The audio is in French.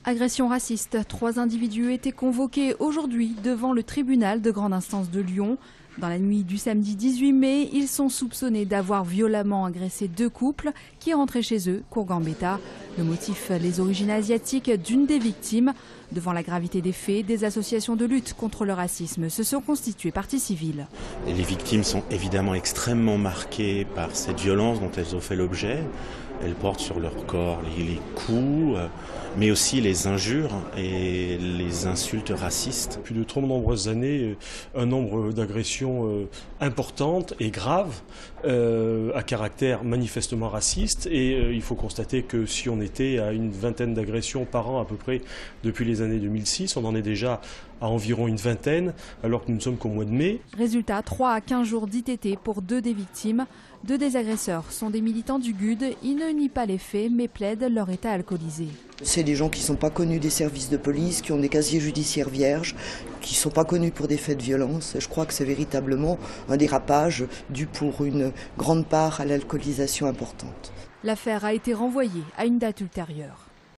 Agression raciste. 3 individus étaient convoqués aujourd'hui devant le tribunal de grande instance de Lyon. Dans la nuit du samedi 18 mai, ils sont soupçonnés d'avoir violemment agressé 2 couples qui rentraient chez eux, cours Gambetta. Le motif, les origines asiatiques d'une des victimes. Devant la gravité des faits, des associations de lutte contre le racisme se sont constituées partie civile. Et les victimes sont évidemment extrêmement marquées par cette violence dont elles ont fait l'objet. Elles portent sur leur corps les coups, mais aussi les injures et les insultes racistes. Depuis de trop nombreuses années, un nombre d'agressions importantes et graves à caractère manifestement raciste. Et il faut constater que si on était à une vingtaine d'agressions par an à peu près depuis les années 2006, on en est déjà à environ une vingtaine, alors que nous ne sommes qu'au mois de mai. Résultat, 3 à 15 jours d'ITT pour 2 des victimes. 2 des agresseurs sont des militants du GUD. Ils ne nient pas les faits, mais plaident leur état alcoolisé. C'est des gens qui ne sont pas connus des services de police, qui ont des casiers judiciaires vierges, qui ne sont pas connus pour des faits de violence. Je crois que c'est véritablement un dérapage dû pour une grande part à l'alcoolisation importante. L'affaire a été renvoyée à une date ultérieure.